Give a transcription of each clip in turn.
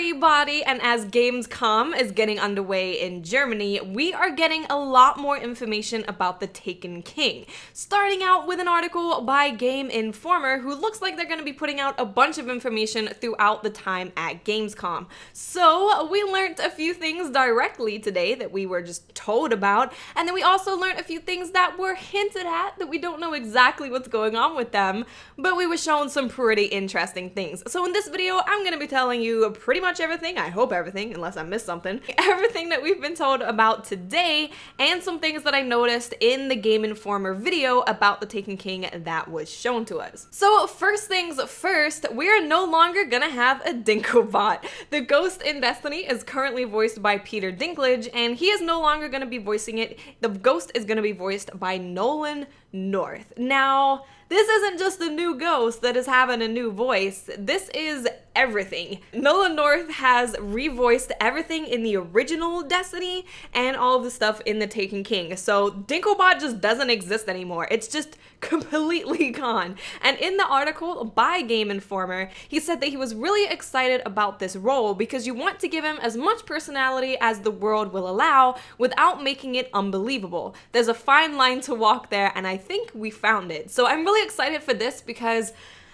everybody, and as Gamescom is getting underway in Germany, we are getting a lot more information about the Taken King. Starting out with an article by Game Informer, who looks like they're going to be putting out a bunch of information throughout the time at Gamescom. So we learned a few things directly today that we were just told about, and then we also learned a few things that were hinted at that we don't know exactly what's going on with them, but we were shown some pretty interesting things. So in this video, I'm going to be telling you pretty much everything, I hope everything, unless I missed something, everything that we've been told about today, and some things that I noticed in the Game Informer video about the Taken King that was shown to us. So first things first, we are no longer gonna have a Dinkobot. The ghost in Destiny is currently voiced by Peter Dinklage, and he is no longer gonna be voicing it. The ghost is gonna be voiced by Nolan North. Now, this isn't just a new ghost that is having a new voice. This is everything. Nolan North has revoiced everything in the original Destiny and all of the stuff in the Taken King. So Dinkobot just doesn't exist anymore. It's just completely gone. And in the article by Game Informer, he said that he was really excited about this role because you want to give him as much personality as the world will allow without making it unbelievable. There's a fine line to walk there, and I think we found it. So I'm really excited for this because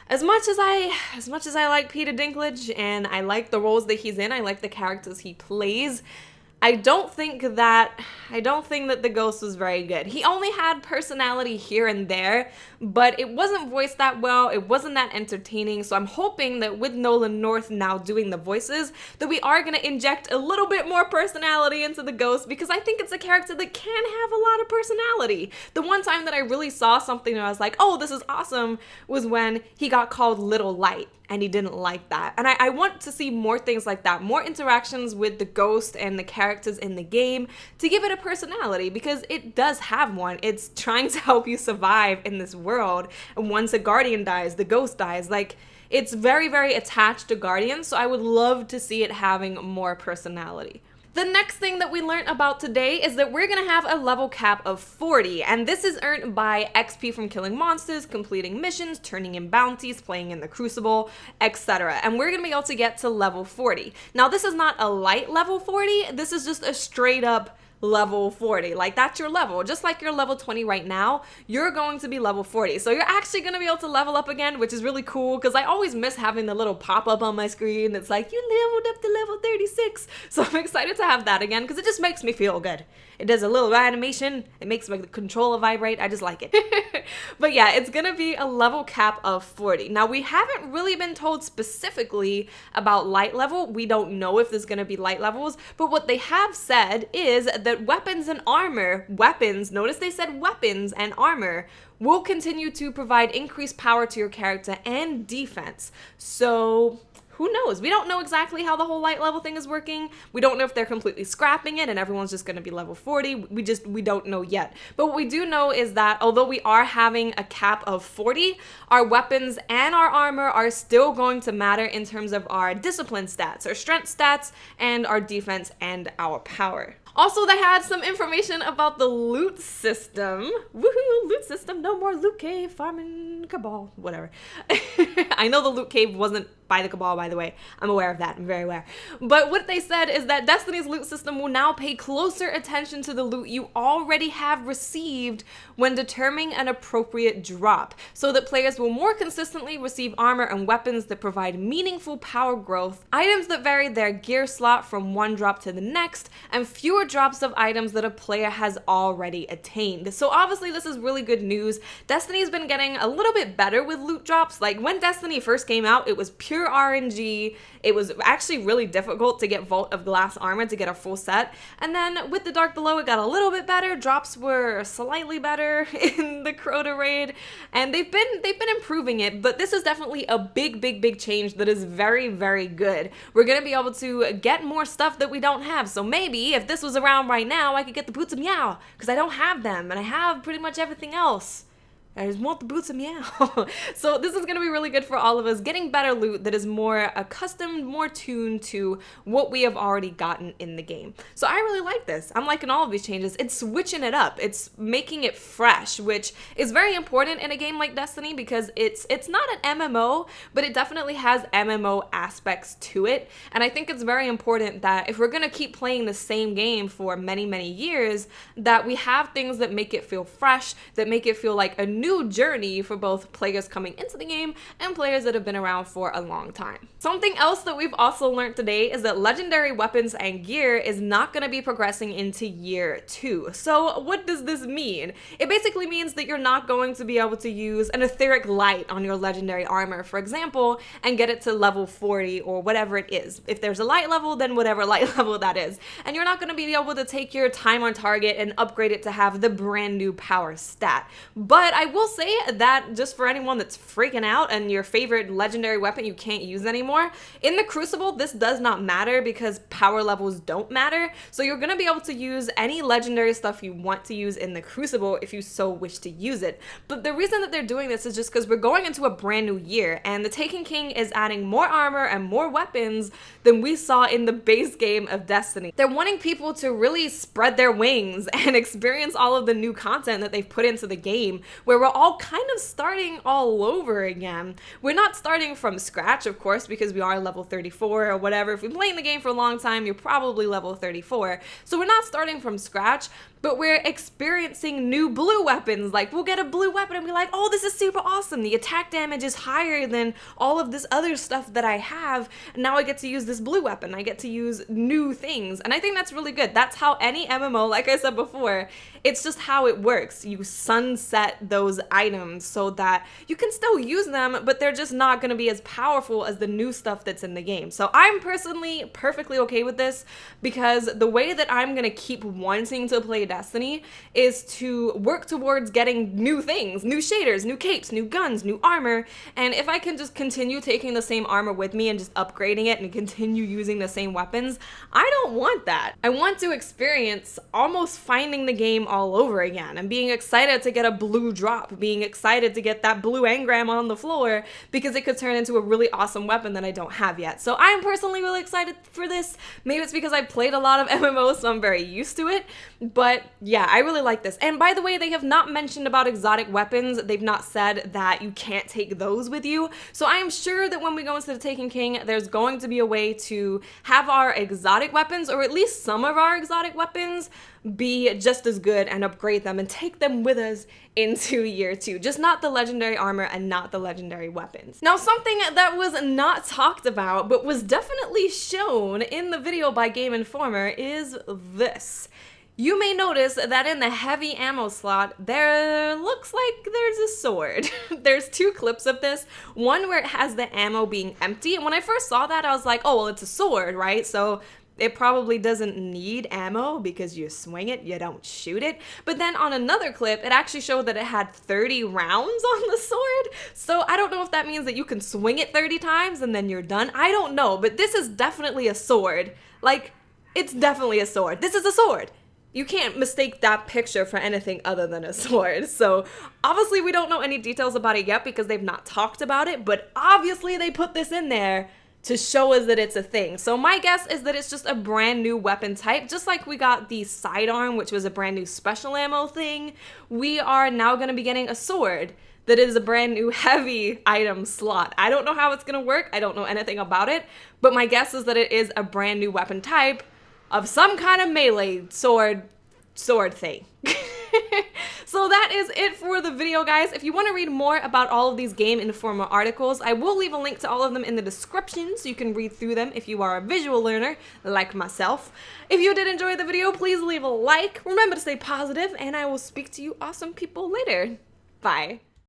as much as I like Peter Dinklage and I like the roles that he's in, I like the characters he plays, I don't think that the ghost was very good. He only had personality here and there, but it wasn't voiced that well, it wasn't that entertaining, so I'm hoping that with Nolan North now doing the voices, that we are going to inject a little bit more personality into the ghost, because I think it's a character that can have a lot of personality. The one time that I really saw something and I was like, oh, this is awesome, was when he got called Little Light. And he didn't like that. And I want to see more things like that, more interactions with the ghost and the characters in the game to give it a personality, because it does have one. It's trying to help you survive in this world. And once a guardian dies, the ghost dies. Like, it's very, very attached to Guardian, so I would love to see it having more personality. The next thing that we learned about today is that we're gonna have a level cap of 40, and this is earned by XP from killing monsters, completing missions, turning in bounties, playing in the Crucible, etc. And we're gonna be able to get to level 40. Now, this is not a light level 40, this is just a straight up level 40. Like, that's your level. Just like you're level 20 right now, you're going to be level 40. So you're actually going to be able to level up again, which is really cool, because I always miss having the little pop-up on my screen that's like, you leveled up to level 36. So I'm excited to have that again, because it just makes me feel good. It does a little animation. It makes my controller vibrate. I just like it. But yeah, it's going to be a level cap of 40. Now, we haven't really been told specifically about light level. We don't know if there's going to be light levels, but what they have said is that weapons and armor, notice they said weapons and armor, will continue to provide increased power to your character and defense. So who knows? We don't know exactly how the whole light level thing is working. We don't know if they're completely scrapping it and everyone's just going to be level 40. We don't know yet. But what we do know is that although we are having a cap of 40, our weapons and our armor are still going to matter in terms of our discipline stats, our strength stats, and our defense and our power. Also, they had some information about the loot system. Woohoo, loot system, no more loot cave, farming, cabal, whatever. I know the loot cave wasn't by the cabal, by the way. I'm aware of that, I'm very aware. But what they said is that Destiny's loot system will now pay closer attention to the loot you already have received when determining an appropriate drop, so that players will more consistently receive armor and weapons that provide meaningful power growth, items that vary their gear slot from one drop to the next, and fewer drops of items that a player has already attained. So obviously this is really good news. Destiny's been getting a little bit better with loot drops. Like, when Destiny first came out, it was pure RNG. It was actually really difficult to get Vault of Glass armor to get a full set. And then with the Dark Below, it got a little bit better. Drops were slightly better in the Crota raid, and they've been improving it, but this is definitely a big change that is very, very good. We're gonna be able to get more stuff that we don't have. So maybe if this was around right now, I could get the boots of meow, because I don't have them and I have pretty much everything else. I just want the boots of meow. So this is going to be really good for all of us, getting better loot that is more accustomed, more tuned to what we have already gotten in the game. So I really like this. I'm liking all of these changes. It's switching it up. It's making it fresh, which is very important in a game like Destiny because it's not an MMO, but it definitely has MMO aspects to it. And I think it's very important that if we're going to keep playing the same game for many, many years, that we have things that make it feel fresh, that make it feel like a new journey for both players coming into the game and players that have been around for a long time. Something else that we've also learned today is that legendary weapons and gear is not going to be progressing into year 2. So what does this mean? It basically means that you're not going to be able to use an etheric light on your legendary armor, for example, and get it to level 40 or whatever it is. If there's a light level, then whatever light level that is. And you're not going to be able to take your time on target and upgrade it to have the brand new power stat. But I will say that just for anyone that's freaking out and your favorite legendary weapon you can't use anymore, in the Crucible this does not matter because power levels don't matter. So you're going to be able to use any legendary stuff you want to use in the Crucible if you so wish to use it. But the reason that they're doing this is just because we're going into a brand new year and the Taken King is adding more armor and more weapons than we saw in the base game of Destiny. They're wanting people to really spread their wings and experience all of the new content that they've put into the game, where we're all kind of starting all over again. We're not starting from scratch, of course, because we are level 34 or whatever. If you've been playing the game for a long time, you're probably level 34. So we're not starting from scratch, but we're experiencing new blue weapons. Like, we'll get a blue weapon and be like, oh, this is super awesome. The attack damage is higher than all of this other stuff that I have. And now I get to use this blue weapon. I get to use new things. And I think that's really good. That's how any MMO, like I said before, it's just how it works. You sunset those items so that you can still use them, but they're just not going to be as powerful as the new stuff that's in the game. So I'm personally perfectly okay with this because the way that I'm going to keep wanting to play Destiny is to work towards getting new things, new shaders, new capes, new guns, new armor. And if I can just continue taking the same armor with me and just upgrading it and continue using the same weapons, I don't want that. I want to experience almost finding the game all over again and being excited to get a blue drop, being excited to get that blue engram on the floor because it could turn into a really awesome weapon that I don't have yet. So I'm personally really excited for this. Maybe it's because I've played a lot of MMOs, so I'm very used to it. But yeah, I really like this. And by the way, they have not mentioned about exotic weapons. They've not said that you can't take those with you. So I am sure that when we go into the Taken King, there's going to be a way to have our exotic weapons, or at least some of our exotic weapons, be just as good and upgrade them and take them with us into year 2. Just not the legendary armor and not the legendary weapons. Now, something that was not talked about but was definitely shown in the video by Game Informer is this. You may notice that in the heavy ammo slot, there looks like there's a sword. There's 2 clips of this. One where it has the ammo being empty. And when I first saw that, I was like, oh, well, it's a sword, right? So it probably doesn't need ammo because you swing it, you don't shoot it. But then on another clip, it actually showed that it had 30 rounds on the sword. So I don't know if that means that you can swing it 30 times and then you're done. I don't know, but this is definitely a sword. Like, it's definitely a sword. This is a sword. You can't mistake that picture for anything other than a sword. So obviously we don't know any details about it yet because they've not talked about it, but obviously they put this in there to show us that it's a thing. So my guess is that it's just a brand new weapon type. Just like we got the sidearm, which was a brand new special ammo thing, we are now going to be getting a sword that is a brand new heavy item slot. I don't know how it's going to work. I don't know anything about it, but my guess is that it is a brand new weapon type of some kind of melee sword thing. So that is it for the video, guys. If you want to read more about all of these Game Informer articles, I will leave a link to all of them in the description so you can read through them if you are a visual learner like myself. If you did enjoy the video, please leave a like. Remember to stay positive, and I will speak to you awesome people later. Bye.